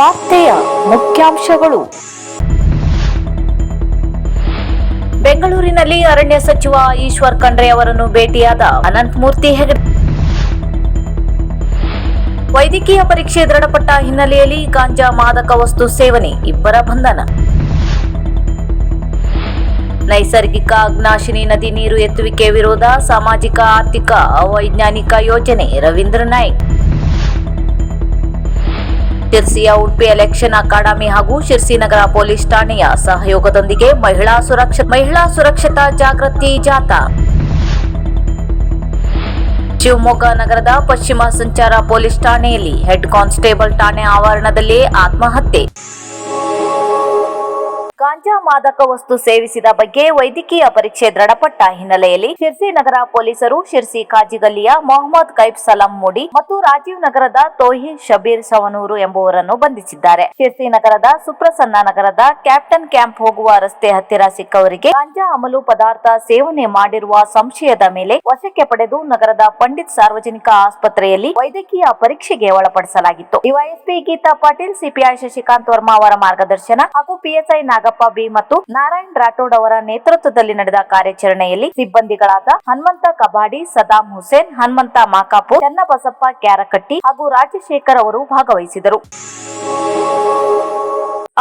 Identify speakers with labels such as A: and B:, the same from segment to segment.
A: ವಾರ್ತೆಯ ಮುಖ್ಯಾಂಶಗಳು. ಬೆಂಗಳೂರಿನಲ್ಲಿ ಅರಣ್ಯ ಸಚಿವ ಈಶ್ವರ್ ಖಂಡ್ರೆ ಅವರನ್ನು ಭೇಟಿಯಾದ ಅನಂತಮೂರ್ತಿ ಹೆಗಡೆ. ವೈದ್ಯಕೀಯ ಪರೀಕ್ಷೆ ದೃಢಪಟ್ಟ ಹಿನ್ನೆಲೆಯಲ್ಲಿ ಗಾಂಜಾ ಮಾದಕ ವಸ್ತು ಸೇವನೆ, ಇಬ್ಬರ ಬಂಧನ. ನೈಸರ್ಗಿಕ ಅಗ್ನಾಶಿನಿ ನದಿ ನೀರು ಎತ್ತುವಿಕೆ ವಿರೋಧ, ಸಾಮಾಜಿಕ ಆರ್ಥಿಕ ಅವೈಜ್ಞಾನಿಕ ಯೋಜನೆ, ರವೀಂದ್ರ ನಾಯ್ಕ್. ಶಿರ್ಸಿಯ ಉಡುಪಿ ಎಲೆಕ್ಷನ್ ಅಕಾಡೆಮಿ ಹಾಗೂ ಶಿರ್ಸಿ ನಗರ ಪೊಲೀಸ್ ಠಾಣೆಯ ಸಹಯೋಗದೊಂದಿಗೆ ಮಹಿಳಾ ಸುರಕ್ಷತಾ ಜಾಗೃತಿ ಜಾಥಾ. ಶಿವಮೊಗ್ಗ ನಗರದ ಪಶ್ಚಿಮ ಸಂಚಾರ ಪೊಲೀಸ್ ಠಾಣೆಯಲ್ಲಿ ಹೆಡ್ ಕಾನ್ಸ್ಟೇಬಲ್ ಠಾಣೆ ಆವರಣದಲ್ಲೇ ಆತ್ಮಹತ್ಯೆ. ಗಾಂಜಾ ಮಾದಕ ವಸ್ತು ಸೇವಿಸಿದ ಬಗ್ಗೆ ವೈದ್ಯಕೀಯ ಪರೀಕ್ಷೆ ದೃಢಪಟ್ಟ ಹಿನ್ನೆಲೆಯಲ್ಲಿ ಶಿರ್ಸಿ ನಗರ ಪೊಲೀಸರು ಶಿರ್ಸಿ ಕಾಜಿಗಲ್ಲಿಯ ಮೊಹಮ್ಮದ್ ಕೈಫ್ ಸಲಾಂ ಮೋಡಿ ಮತ್ತು ರಾಜೀವ್ ನಗರದ ತೋಹಿದ್ ಶಬೀರ್ ಸವನೂರು ಎಂಬುವರನ್ನು ಬಂಧಿಸಿದ್ದಾರೆ. ಶಿರ್ಸಿ ನಗರದ ಸುಪ್ರಸನ್ನ ನಗರದ ಕ್ಯಾಪ್ಟನ್ ಕ್ಯಾಂಪ್ ಹೋಗುವ ರಸ್ತೆ ಹತ್ತಿರ ಸಿಕ್ಕವರಿಗೆ ಗಾಂಜಾ ಅಮಲು ಪದಾರ್ಥ ಸೇವನೆ ಮಾಡಿರುವ ಸಂಶಯದ ಮೇಲೆ ವಶಕ್ಕೆ ಪಡೆದು ನಗರದ ಪಂಡಿತ್ ಸಾರ್ವಜನಿಕ ಆಸ್ಪತ್ರೆಯಲ್ಲಿ ವೈದ್ಯಕೀಯ ಪರೀಕ್ಷೆಗೆ ಒಳಪಡಿಸಲಾಗಿತ್ತು. ಡಿವೈಎಸ್ಪಿ ಗೀತಾ ಪಾಟೀಲ್, ಸಿಪಿಐ ಶಶಿಕಾಂತ್ ವರ್ಮಾ ಅವರ ಮಾರ್ಗದರ್ಶನ ಹಾಗೂ ಪಿಎಸ್ಐ ನಾಗಪ್ಪ ಬಿ ಮತ್ತು ನಾರಾಯಣ್ ರಾಠೋಡ್ ಅವರ ನೇತೃತ್ವದಲ್ಲಿ ನಡೆದ ಕಾರ್ಯಾಚರಣೆಯಲ್ಲಿ ಸಿಬ್ಬಂದಿಗಳಾದ ಹನುಮಂತ ಕಬಾಡಿ, ಸದಾಂ ಹುಸೇನ್, ಹನುಮಂತ ಮಾಕಾಪುರ್, ಚನ್ನಬಸಪ್ಪ ಕ್ಯಾರಕಟ್ಟಿ ಹಾಗೂ ರಾಜಶೇಖರ್ ಅವರು ಭಾಗವಹಿಸಿದರು.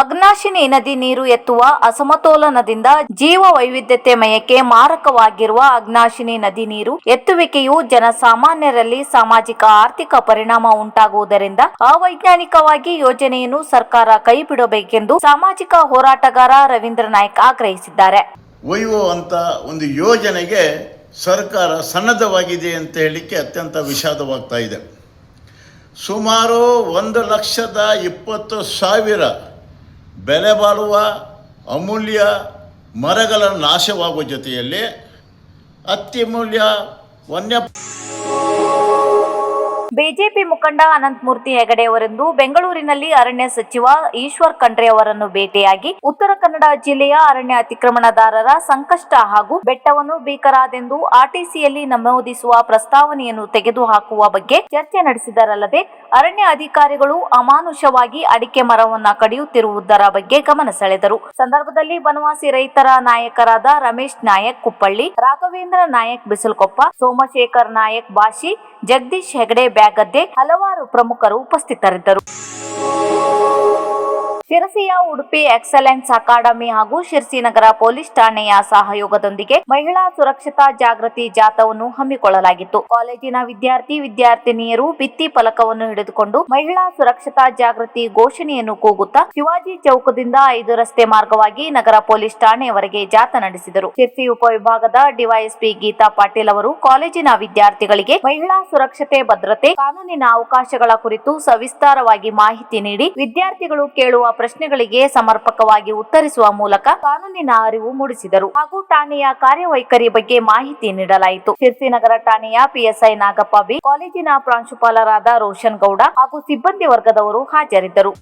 A: ಅಗ್ನಾಶಿನಿ ನದಿ ನೀರು ಎತ್ತುವ ಅಸಮತೋಲನದಿಂದ ಜೀವ ವೈವಿಧ್ಯತೆ ಮಯಕ್ಕೆ ಮಾರಕವಾಗಿರುವ ಅಗ್ನಾಶಿನಿ ನದಿ ನೀರು ಎತ್ತುವಿಕೆಯು ಜನಸಾಮಾನ್ಯರಲ್ಲಿ ಸಾಮಾಜಿಕ ಆರ್ಥಿಕ ಪರಿಣಾಮ ಉಂಟಾಗುವುದರಿಂದ ಅವೈಜ್ಞಾನಿಕವಾಗಿ ಯೋಜನೆಯನ್ನು ಸರ್ಕಾರ ಕೈಬಿಡಬೇಕೆಂದು ಸಾಮಾಜಿಕ ಹೋರಾಟಗಾರ ರವೀಂದ್ರ ನಾಯ್ಕ್ ಆಗ್ರಹಿಸಿದ್ದಾರೆ.
B: ವೈವೋ ಅಂತ ಒಂದು ಯೋಜನೆಗೆ ಸರ್ಕಾರ ಸನ್ನದ್ಧವಾಗಿದೆ ಅಂತ ಹೇಳಿಕ್ಕೆ ಅತ್ಯಂತ ವಿಷಾದವಾಗ್ತಾ ಇದೆ. ಸುಮಾರು 1,20,000 ಬೆಲೆ ಬಾಳುವ ಅಮೂಲ್ಯ ಮರಗಳ ನಾಶವಾಗುವ ಜೊತೆಯಲ್ಲಿ ಅತ್ಯಮೂಲ್ಯ ವನ್ಯ.
A: ಬಿಜೆಪಿ ಮುಖಂಡ ಅನಂತಮೂರ್ತಿ ಹೆಗಡೆ ಅವರಿಂದು ಬೆಂಗಳೂರಿನಲ್ಲಿ ಅರಣ್ಯ ಸಚಿವ ಈಶ್ವರ್ ಖಂಡ್ರೆ ಅವರನ್ನು ಭೇಟಿಯಾಗಿ ಉತ್ತರ ಕನ್ನಡ ಜಿಲ್ಲೆಯ ಅರಣ್ಯ ಅತಿಕ್ರಮಣದಾರರ ಸಂಕಷ್ಟ ಹಾಗೂ ಬೆಟ್ಟವನ್ನು ಭೀಕರಾದೆಂದು ಆರ್ಟಿಸಿಯಲ್ಲಿ ನಮೂದಿಸುವ ಪ್ರಸ್ತಾವನೆಯನ್ನು ತೆಗೆದುಹಾಕುವ ಬಗ್ಗೆ ಚರ್ಚೆ ನಡೆಸಿದರಲ್ಲದೆ ಅರಣ್ಯ ಅಧಿಕಾರಿಗಳು ಅಮಾನುಷವಾಗಿ ಅಡಿಕೆ ಮರವನ್ನ ಕಡಿಯುತ್ತಿರುವುದರ ಬಗ್ಗೆ ಗಮನ ಸೆಳೆದರು. ಸಂದರ್ಭದಲ್ಲಿ ಬನವಾಸಿ ರೈತರ ನಾಯಕರಾದ ರಮೇಶ್ ನಾಯಕ್ ಕುಪ್ಪಳ್ಳಿ, ರಾಘವೇಂದ್ರ ನಾಯಕ್ ಬಿಸಲಕೊಪ್ಪ, ಸೋಮಶೇಖರ್ ನಾಯಕ್ ಬಾಶಿ, ಜಗದೀಶ್ ಹೆಗಡೆ ಬ್ಯಾಗದ್ದೆ, ಹಲವಾರು ಪ್ರಮುಖರು ಉಪಸ್ಥಿತರಿದ್ದರು. ಶಿರಸಿಯ ಉಡುಪಿ ಎಕ್ಸಲೆನ್ಸ್ ಅಕಾಡೆಮಿ ಹಾಗೂ ಶಿರ್ಸಿ ನಗರ ಪೊಲೀಸ್ ಠಾಣೆಯ ಸಹಯೋಗದೊಂದಿಗೆ ಮಹಿಳಾ ಸುರಕ್ಷತಾ ಜಾಗೃತಿ ಜಾಥಾವನ್ನು ಹಮ್ಮಿಕೊಳ್ಳಲಾಗಿತ್ತು. ಕಾಲೇಜಿನ ವಿದ್ಯಾರ್ಥಿನಿಯರು ಭಿತ್ತಿ ಫಲಕವನ್ನು ಹಿಡಿದುಕೊಂಡು ಮಹಿಳಾ ಸುರಕ್ಷತಾ ಜಾಗೃತಿ ಘೋಷಣೆಯನ್ನು ಕೂಗುತ್ತಾ ಶಿವಾಜಿ ಚೌಕದಿಂದ 5 ರಸ್ತೆ ಮಾರ್ಗವಾಗಿ ನಗರ ಪೊಲೀಸ್ ಠಾಣೆಯವರೆಗೆ ಜಾಥಾ ನಡೆಸಿದರು. ಶಿರ್ಸಿ ಉಪವಿಭಾಗದ ಡಿವೈಎಸ್ಪಿ ಗೀತಾ ಪಾಟೀಲ್ ಅವರು ಕಾಲೇಜಿನ ವಿದ್ಯಾರ್ಥಿಗಳಿಗೆ ಮಹಿಳಾ ಸುರಕ್ಷತೆ, ಭದ್ರತೆ, ಕಾನೂನಿನ ಅವಕಾಶಗಳ ಕುರಿತು ಸವಿಸ್ತಾರವಾಗಿ ಮಾಹಿತಿ ನೀಡಿ ವಿದ್ಯಾರ್ಥಿಗಳು ಕೇಳುವ ಪ್ರಶ್ನೆಗಳಿಗೆ ಸಮರ್ಪಕವಾಗಿ ಉತ್ತರಿಸುವ ಮೂಲಕ ಕಾನೂನಿನ ಅರಿವು ಮೂಡಿಸಿದರು ಹಾಗೂ ಠಾಣೆಯ ಕಾರ್ಯವೈಖರಿ ಬಗ್ಗೆ ಮಾಹಿತಿ ನೀಡಲಾಯಿತು. ಶಿರ್ಸಿ ನಗರ ಠಾಣೆಯ ಪಿಎಸ್ಐ ನಾಗಪ್ಪ ಬಿ, ಕಾಲೇಜಿನ ಪ್ರಾಂಶುಪಾಲರಾದ ರೋಷನ್ ಗೌಡ ಹಾಗೂ ಸಿಬ್ಬಂದಿ ವರ್ಗದವರು ಹಾಜರಿದ್ದರು.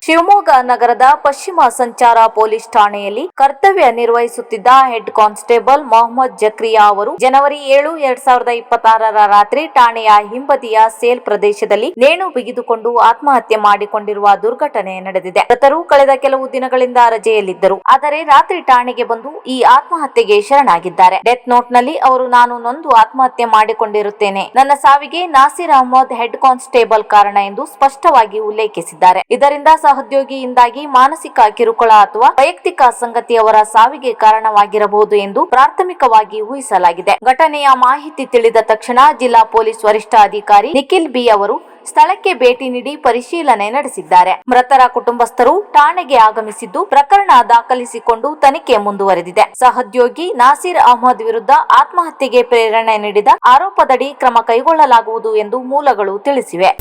A: ಶಿವಮೊಗ್ಗ ನಗರದ ಪಶ್ಚಿಮ ಸಂಚಾರ ಪೊಲೀಸ್ ಠಾಣೆಯಲ್ಲಿ ಕರ್ತವ್ಯ ನಿರ್ವಹಿಸುತ್ತಿದ್ದ ಹೆಡ್ ಕಾನ್ಸ್ಟೇಬಲ್ ಮೊಹಮ್ಮದ್ ಜಕ್ರಿಯಾ ಅವರು ಜನವರಿ 7, 2026 ರಾತ್ರಿ ಠಾಣೆಯ ಹಿಂಬದಿಯ ಸೇಲ್ ಪ್ರದೇಶದಲ್ಲಿ ನೇಣು ಬಿಗಿದುಕೊಂಡು ಆತ್ಮಹತ್ಯೆ ಮಾಡಿಕೊಂಡಿರುವ ದುರ್ಘಟನೆ ನಡೆದಿದೆ. ಮೃತರು ಕಳೆದ ಕೆಲವು ದಿನಗಳಿಂದ ರಜೆಯಲ್ಲಿದ್ದರು. ಆದರೆ ರಾತ್ರಿ ಠಾಣೆಗೆ ಬಂದು ಈ ಆತ್ಮಹತ್ಯೆಗೆ ಶರಣಾಗಿದ್ದಾರೆ. ಡೆತ್ ನೋಟ್ ನಲ್ಲಿ ಅವರು, ನಾನು ನೊಂದು ಆತ್ಮಹತ್ಯೆ ಮಾಡಿಕೊಂಡಿರುತ್ತೇನೆ, ನನ್ನ ಸಾವಿಗೆ ನಾಸಿರ್ ಅಹಮದ್ ಹೆಡ್ ಕಾನ್ಸ್ಟೇಬಲ್ ಕಾರಣ ಎಂದು ಸ್ಪಷ್ಟವಾಗಿ ಉಲ್ಲೇಖಿಸಿದ್ದಾರೆ. ಇದರಿಂದ ಸಹೋದ್ಯೋಗಿಯಿಂದಾಗಿ ಮಾನಸಿಕ ಕಿರುಕುಳ ಅಥವಾ ವೈಯಕ್ತಿಕ ಸಂಗತಿ ಅವರ ಸಾವಿಗೆ ಕಾರಣವಾಗಿರಬಹುದು ಎಂದು ಪ್ರಾಥಮಿಕವಾಗಿ ಊಹಿಸಲಾಗಿದೆ. ಘಟನೆಯ ಮಾಹಿತಿ ತಿಳಿದ ತಕ್ಷಣ ಜಿಲ್ಲಾ ಪೊಲೀಸ್ ವರಿಷ್ಠಾಧಿಕಾರಿ ನಿಖಿಲ್ ಬಿ ಅವರು ಸ್ಥಳಕ್ಕೆ ಭೇಟಿ ನೀಡಿ ಪರಿಶೀಲನೆ ನಡೆಸಿದ್ದಾರೆ. ಮೃತರ ಕುಟುಂಬಸ್ಥರು ಠಾಣೆಗೆ ಆಗಮಿಸಿದ್ದು ಪ್ರಕರಣ ದಾಖಲಿಸಿಕೊಂಡು ತನಿಖೆ ಮುಂದುವರೆದಿದೆ. ಸಹೋದ್ಯೋಗಿ ನಾಸಿರ್ ಅಹಮದ್ ವಿರುದ್ಧ ಆತ್ಮಹತ್ಯೆಗೆ ಪ್ರೇರಣೆ ನೀಡಿದ ಆರೋಪದಡಿ ಕ್ರಮ ಕೈಗೊಳ್ಳಲಾಗುವುದು ಎಂದು ಮೂಲಗಳು ತಿಳಿಸಿವೆ.